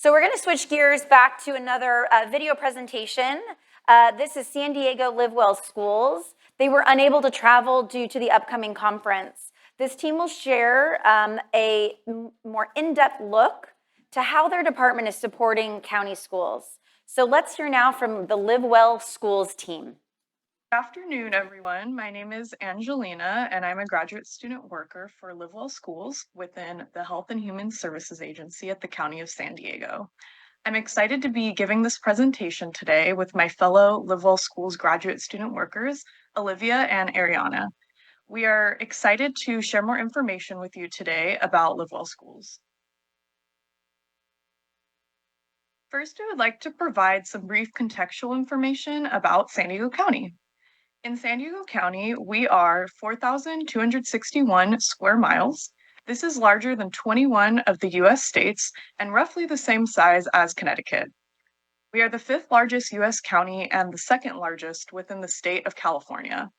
So we're going to switch gears back to another video presentation. This is San Diego LiveWell Schools. They were unable to travel due to the upcoming conference. This team will share a more in-depth look to how their department is supporting county schools. So let's hear now from the LiveWell Schools team. Good afternoon, everyone. My name is Angelina, and I'm a graduate student worker for LiveWell Schools within the Health and Human Services Agency at the County of San Diego. I'm excited to be giving this presentation today with my fellow LiveWell Schools graduate student workers, Olivia and Ariana. We are excited to share more information with you today about LiveWell Schools. First, I would like to provide some brief contextual information about San Diego County. In San Diego County, we are 4,261 square miles. This is larger than 21 of the US states and roughly the same size as Connecticut. We are the fifth largest US county and the second largest within the state of California.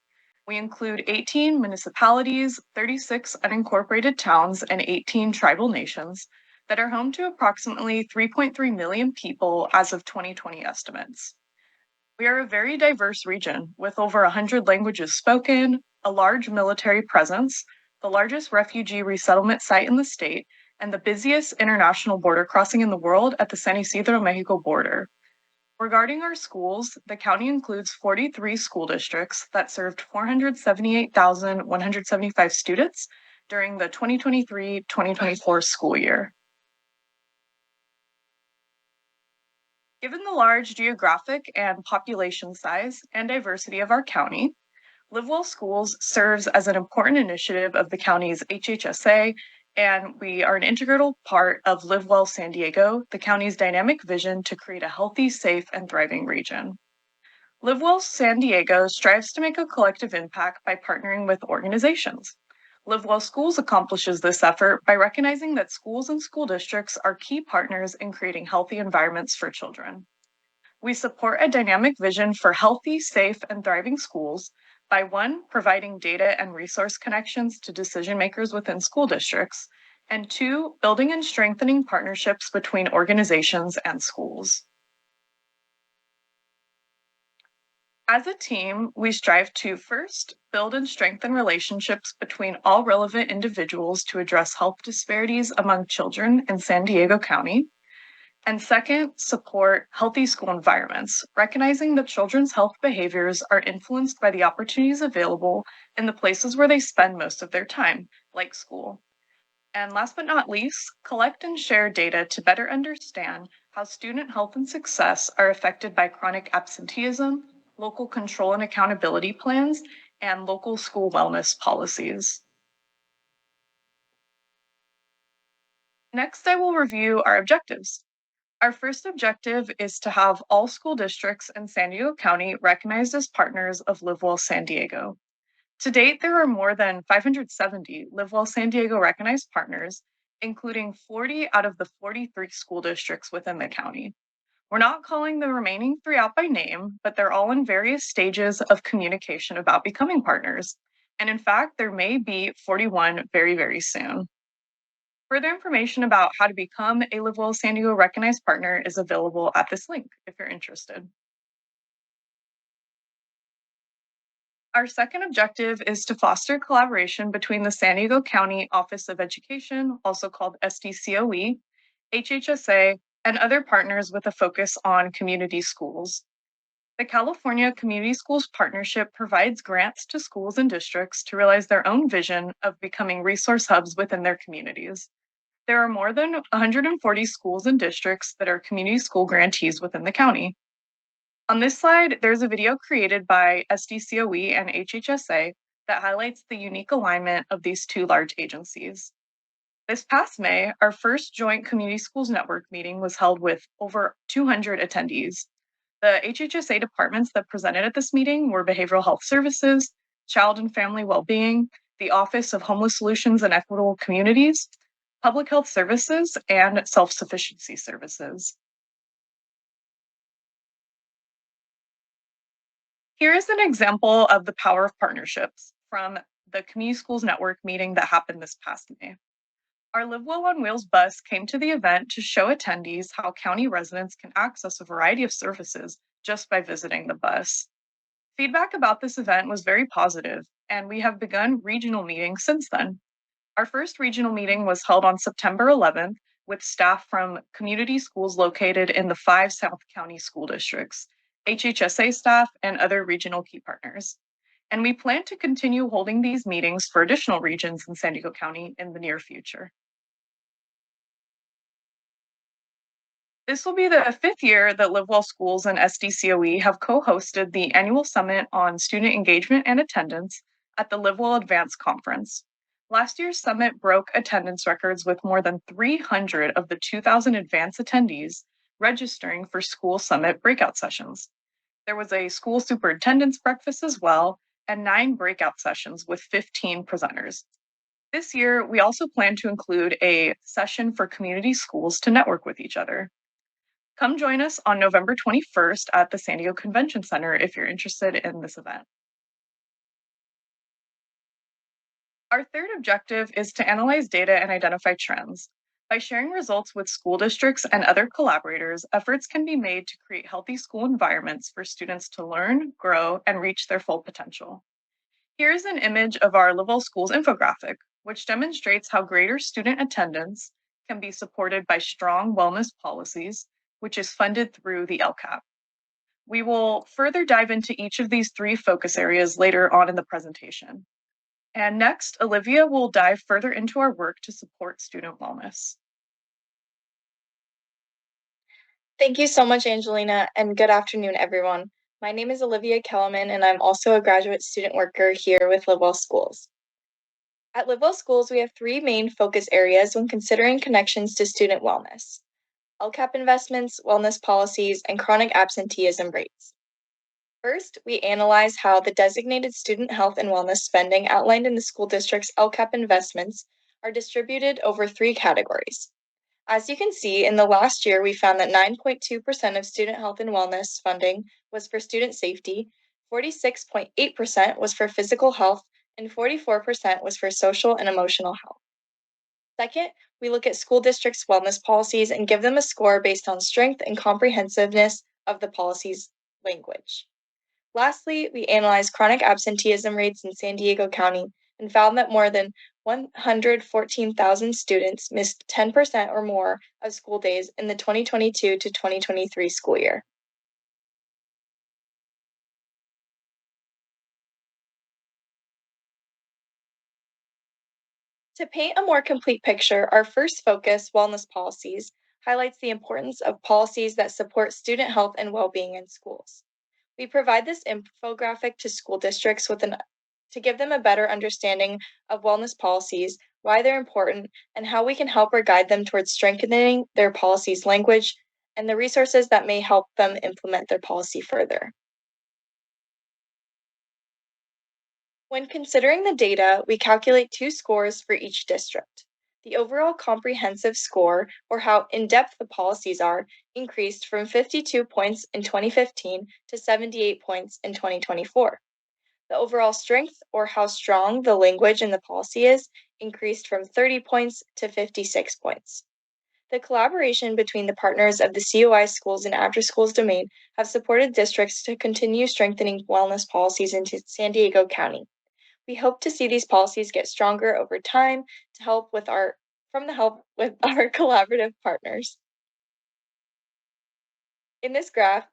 We include 18 municipalities, 36 unincorporated towns, and 18 tribal nations that are home to approximately 3.3 million people as of 2020 estimates. We are a very diverse region with over 100 languages spoken, a large military presence, the largest refugee resettlement site in the state, and the busiest international border crossing in the world at the San Isidro, Mexico border. Regarding our schools, the county includes 43 school districts that served 478,175 students during the 2023-2024 school year. Given the large geographic and population size and diversity of our county, LiveWell Schools serves as an important initiative of the county's HHSA, and we are an integral part of LiveWell San Diego, the county's dynamic vision to create a healthy, safe, and thriving region. LiveWell San Diego strives to make a collective impact by partnering with organizations. LiveWell Schools accomplishes this effort by recognizing that schools and school districts are key partners in creating healthy environments for children. We support a dynamic vision for healthy, safe, and thriving schools by one, providing data and resource connections to decision makers within school districts, and two, building and strengthening partnerships between organizations and schools. As a team, we strive to first build and strengthen relationships between all relevant individuals to address health disparities among children in San Diego County. And second, support healthy school environments, recognizing that children's health behaviors are influenced by the opportunities available in the places where they spend most of their time, like school. And last but not least, collect and share data to better understand how student health and success are affected by chronic absenteeism, local control and accountability plans, and local school wellness policies. Next, I will review our objectives. Our first objective is to have all school districts in San Diego County recognized as partners of LiveWell San Diego. To date, there are more than 570 LiveWell San Diego recognized partners, including 40 out of the 43 school districts within the county. We're not calling the remaining 3 out by name, but they're all in various stages of communication about becoming partners. And in fact, there may be 41 very, very soon. Further information about how to become a LiveWell San Diego recognized partner is available at this link if you're interested. Our second objective is to foster collaboration between the San Diego County Office of Education, also called SDCOE, HHSA, and other partners with a focus on community schools. The California Community Schools Partnership provides grants to schools and districts to realize their own vision of becoming resource hubs within their communities. There are more than 140 schools and districts that are community school grantees within the county. On this slide, there's a video created by SDCOE and HHSA that highlights the unique alignment of these two large agencies. This past May, our first joint Community Schools Network meeting was held with over 200 attendees. The HHSA departments that presented at this meeting were Behavioral Health Services, Child and Family Wellbeing, the Office of Homeless Solutions and Equitable Communities, Public Health Services, and Self-Sufficiency Services. Here is an example of the power of partnerships from the Community Schools Network meeting that happened this past May. Our Live Well on Wheels bus came to the event to show attendees how county residents can access a variety of services just by visiting the bus. Feedback about this event was very positive, and we have begun regional meetings since then. Our first regional meeting was held on September 11th with staff from community schools located in the 5 South County school districts, HHSA staff, and other regional key partners. And we plan to continue holding these meetings for additional regions in San Diego County in the near future. This will be the fifth year that Livewell Schools and SDCOE have co-hosted the annual summit on student engagement and attendance at the Livewell Advanced Conference. Last year's summit broke attendance records with more than 300 of the 2,000 advanced attendees registering for school summit breakout sessions. There was a school superintendent's breakfast as well, and 9 breakout sessions with 15 presenters. This year, we also plan to include a session for community schools to network with each other. Come join us on November 21st at the San Diego Convention Center if you're interested in this event. Our third objective is to analyze data and identify trends. By sharing results with school districts and other collaborators, efforts can be made to create healthy school environments for students to learn, grow, and reach their full potential. Here's an image of our Livewell Schools infographic, which demonstrates how greater student attendance can be supported by strong wellness policies, which is funded through the LCAP. We will further dive into each of these 3 focus areas later on in the presentation. And next, Olivia will dive further into our work to support student wellness. Thank you so much, Angelina, and good afternoon, everyone. My name is Olivia Kellerman, and I'm also a graduate student worker here with Livewell Schools. At Livewell Schools, we have 3 main focus areas when considering connections to student wellness: LCAP investments, wellness policies, and chronic absenteeism rates. First, we analyze how the designated student health and wellness spending outlined in the school district's LCAP investments are distributed over 3 categories. As you can see, in the last year, we found that 9.2% of student health and wellness funding was for student safety, 46.8% was for physical health, and 44% was for social and emotional health. Second, we look at school districts' wellness policies and give them a score based on strength and comprehensiveness of the policy's language. Lastly, we analyzed chronic absenteeism rates in San Diego County and found that more than 114,000 students missed 10% or more of school days in the 2022 to 2023 school year. To paint a more complete picture, our first focus, wellness policies, highlights the importance of policies that support student health and well-being in schools. We provide this infographic to school districts to give them a better understanding of wellness policies, why they're important, and how we can help or guide them towards strengthening their policies' language and the resources that may help them implement their policy further. When considering the data, we calculate 2 scores for each district. The overall comprehensive score, or how in-depth the policies are, increased from 52 points in 2015 to 78 points in 2024. The overall strength, or how strong the language in the policy is, increased from 30 points to 56 points. The collaboration between the partners of the COI schools and after schools domain have supported districts to continue strengthening wellness policies in San Diego County. We hope to see these policies get stronger over time to help with our collaborative partners. In this graph,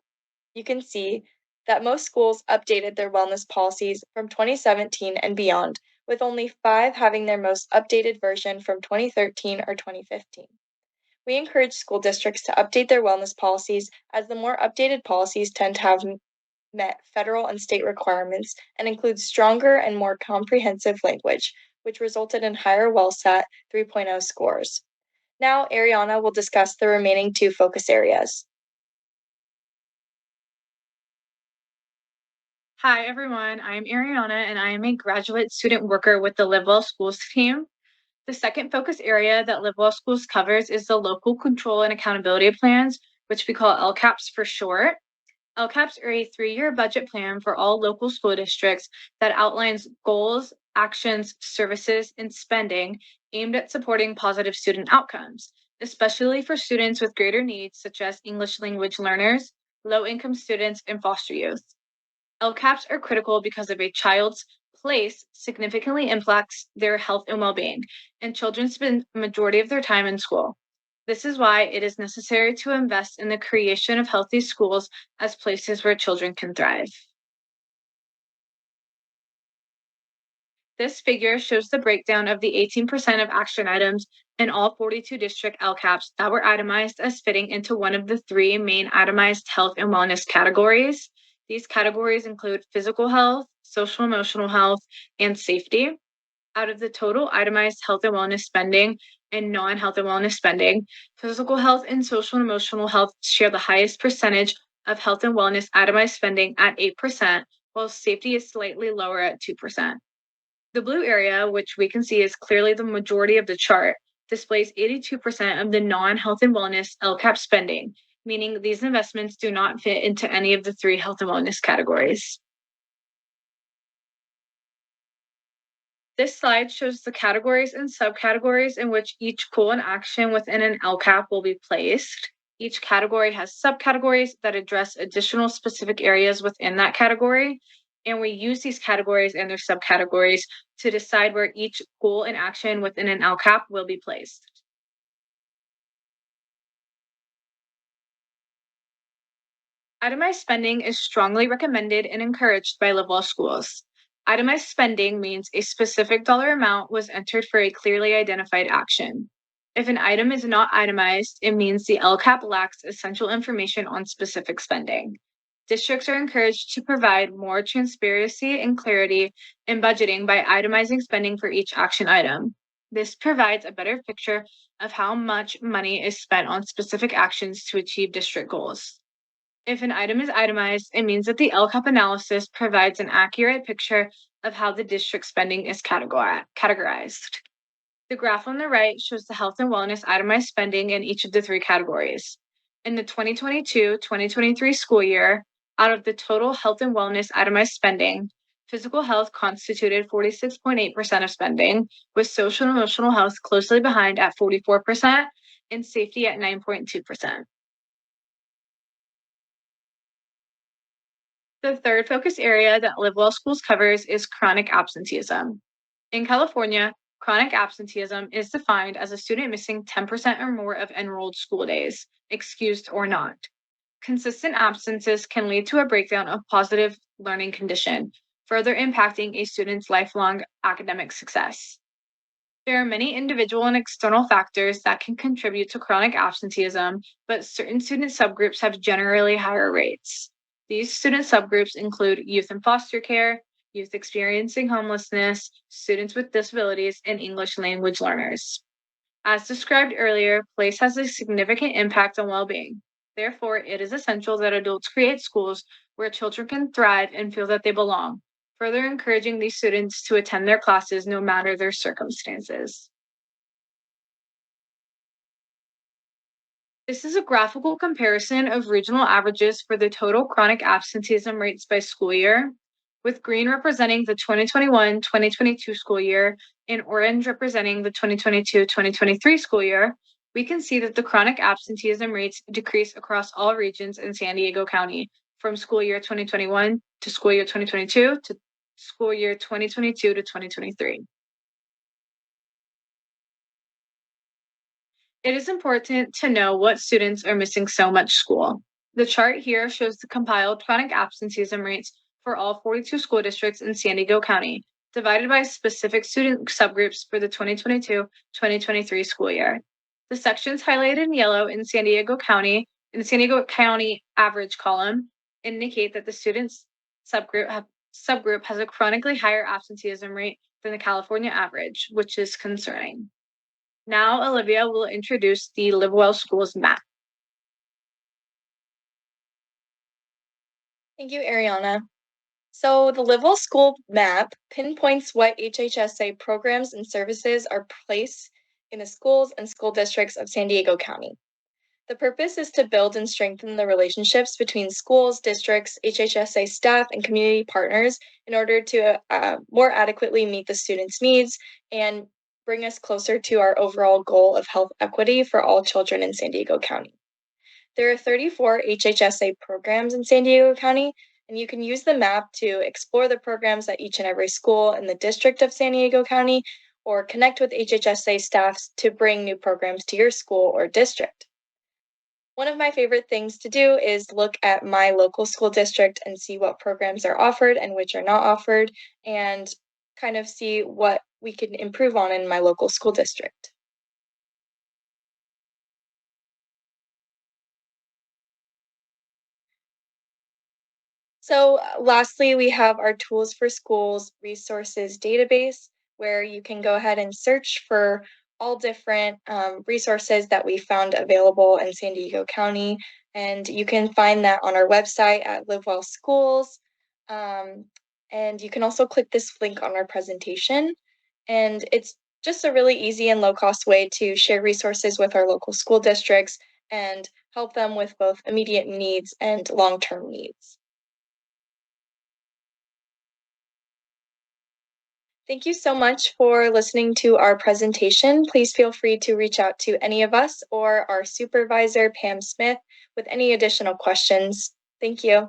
you can see that most schools updated their wellness policies from 2017 and beyond, with only 5 having their most updated version from 2013 or 2015. We encourage school districts to update their wellness policies, as the more updated policies tend to have met federal and state requirements and include stronger and more comprehensive language, which resulted in higher WellSat 3.0 scores. Now, Ariana will discuss the remaining 2 focus areas. Hi, everyone. I'm Ariana, and I am a graduate student worker with the Livewell Schools team. The second focus area that Livewell Schools covers is the local control and accountability plans, which we call LCAPs for short. LCAPs are a 3-year budget plan for all local school districts that outlines goals, actions, services, and spending aimed at supporting positive student outcomes, especially for students with greater needs, such as English language learners, low-income students, and foster youth. LCAPs are critical because of a child's place significantly impacts their health and well-being, and children spend the majority of their time in school. This is why it is necessary to invest in the creation of healthy schools as places where children can thrive. This figure shows the breakdown of the 18% of action items in all 42 district LCAPs that were itemized as fitting into one of the three main itemized health and wellness categories. These categories include physical health, social emotional health, and safety. Out of the total itemized health and wellness spending and non-health and wellness spending, physical health and social and emotional health share the highest percentage of health and wellness itemized spending at 8%, while safety is slightly lower at 2%. The blue area, which we can see is clearly the majority of the chart, displays 82% of the non-health and wellness LCAP spending, meaning these investments do not fit into any of the three health and wellness categories. This slide shows the categories and subcategories in which each goal and action within an LCAP will be placed. Each category has subcategories that address additional specific areas within that category, and we use these categories and their subcategories to decide where each goal and action within an LCAP will be placed. Itemized spending is strongly recommended and encouraged by Livewell schools. Itemized spending means a specific dollar amount was entered for a clearly identified action. If an item is not itemized, it means the LCAP lacks essential information on specific spending. Districts are encouraged to provide more transparency and clarity in budgeting by itemizing spending for each action item. This provides a better picture of how much money is spent on specific actions to achieve district goals. If an item is itemized, it means that the LCAP analysis provides an accurate picture of how the district spending is categorized. The graph on the right shows the health and wellness itemized spending in each of the three categories. In the 2022-2023 school year, out of the total health and wellness itemized spending, physical health constituted 46.8% of spending, with social and emotional health closely behind at 44% and safety at 9.2%. The third focus area that Livewell Schools covers is chronic absenteeism. In California, chronic absenteeism is defined as a student missing 10% or more of enrolled school days, excused or not. Consistent absences can lead to a breakdown of positive learning condition, further impacting a student's lifelong academic success. There are many individual and external factors that can contribute to chronic absenteeism, but certain student subgroups have generally higher rates. These student subgroups include youth in foster care, youth experiencing homelessness, students with disabilities, and English language learners. As described earlier, place has a significant impact on well-being. Therefore, it is essential that adults create schools where children can thrive and feel that they belong, further encouraging these students to attend their classes no matter their circumstances. This is a graphical comparison of regional averages for the total chronic absenteeism rates by school year, with green representing the 2021-2022 school year and orange representing the 2022-2023 school year. We can see that the chronic absenteeism rates decrease across all regions in San Diego County from school year 2021 to school year 2022 to school year 2022 to 2023. It is important to know what students are missing so much school. The chart here shows the compiled chronic absenteeism rates for all 42 school districts in San Diego County, divided by specific student subgroups for the 2022-2023 school year. The sections highlighted in yellow in the San Diego County average column indicate that the student's subgroup has a chronically higher absenteeism rate than the California average, which is concerning. Now, Olivia will introduce the Livewell Schools map. Thank you, Ariana. So the Livewell School map pinpoints what HHSA programs and services are placed in the schools and school districts of San Diego County. The purpose is to build and strengthen the relationships between schools, districts, HHSA staff, and community partners in order to more adequately meet the students' needs and bring us closer to our overall goal of health equity for all children in San Diego County. There are 34 HHSA programs in San Diego County, and you can use the map to explore the programs at each and every school in the District of San Diego County or connect with HHSA staffs to bring new programs to your school or district. One of my favorite things to do is look at my local school district and see what programs are offered and which are not offered, and kind of see what we can improve on in my local school district. So lastly, we have our Tools for Schools resources database, where you can go ahead and search for all different resources that we found available in San Diego County. And you can find that on our website at Live Well Schools. And you can also click this link on our presentation. And it's just a really easy and low cost way to share resources with our local school districts and help them with both immediate needs and long-term needs. Thank you so much for listening to our presentation. Please feel free to reach out to any of us or our supervisor, Pam Smith, with any additional questions. Thank you.